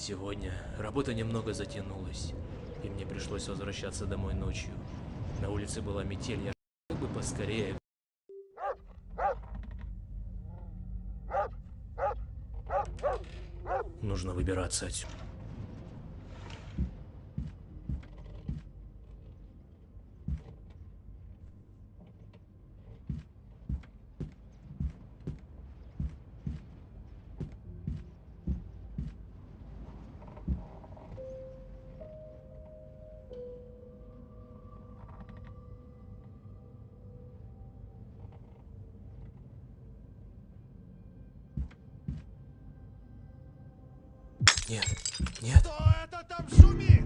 Сегодня работа немного затянулась, и мне пришлось возвращаться домой ночью. На улице была метель, я как бы поскорее. Нужно выбираться отсюда. Нет, нет. Кто это там шумит?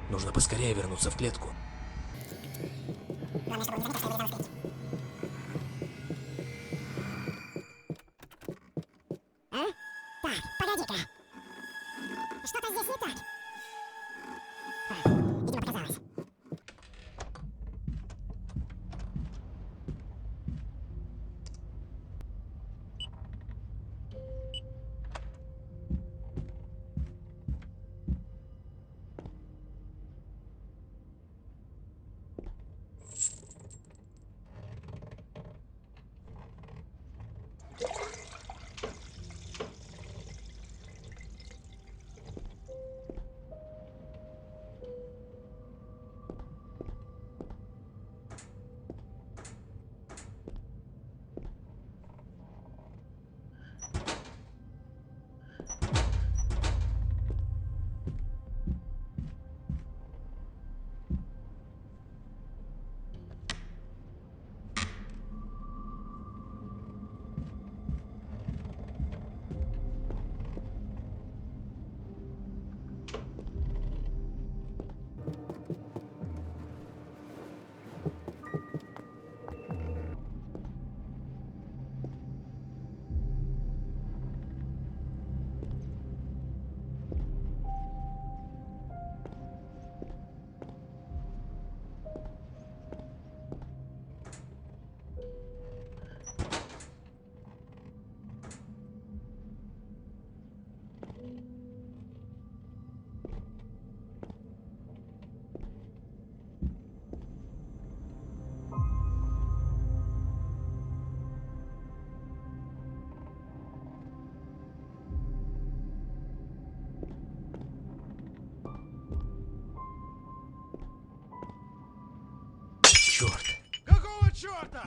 Нужно поскорее вернуться в клетку. Главное, чтобы он не заметил, что я вылезал из клетки. А? Так, погоди-ка. Что-то здесь не так. Видимо, показалось. Черт! Какого черта?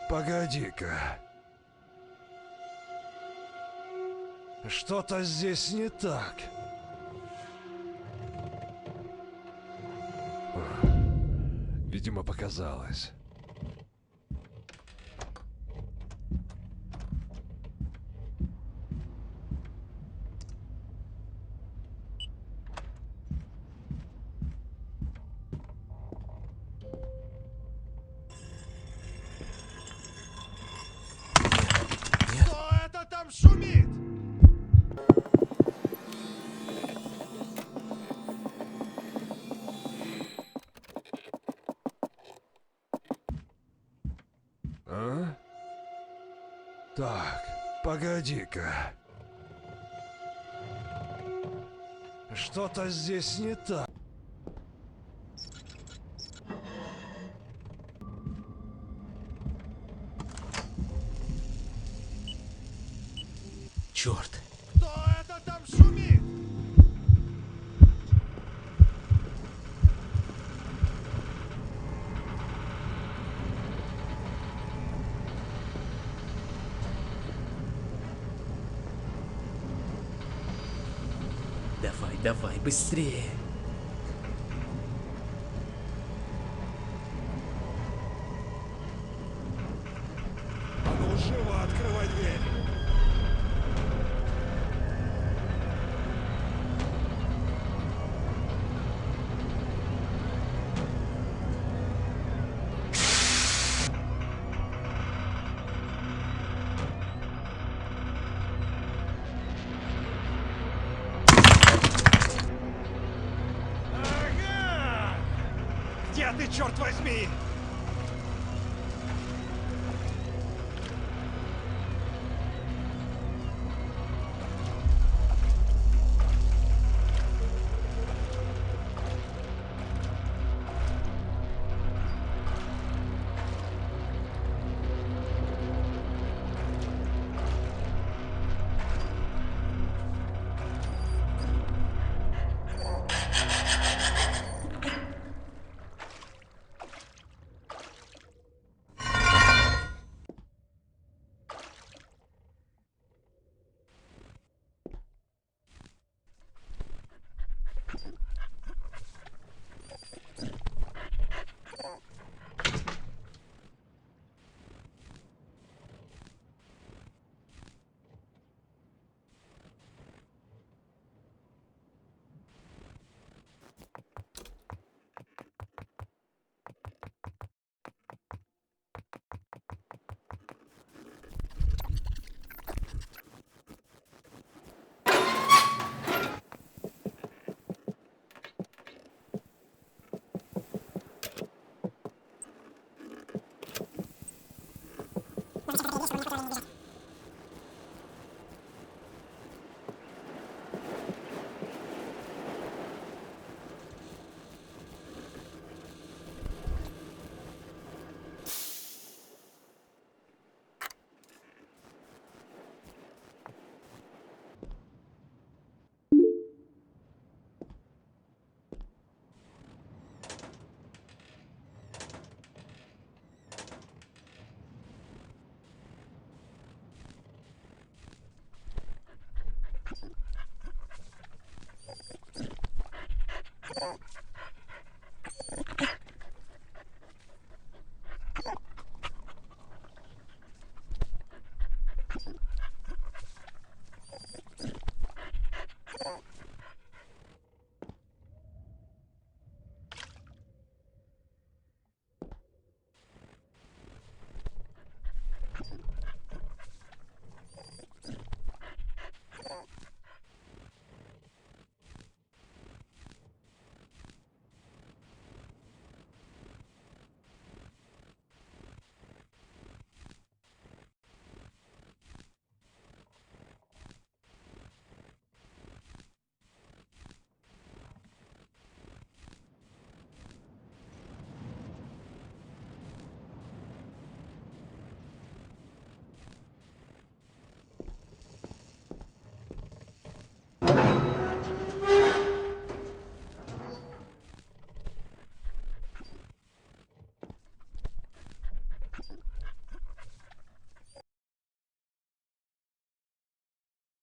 Погоди-ка. Что-то здесь не так. Видимо, показалось. Кто это там шумит? А? Так, погоди-ка. Что-то здесь не так. Черт! Кто это там шумит? Давай, давай, быстрее! А ну живо открывай дверь. ты, черт возьми?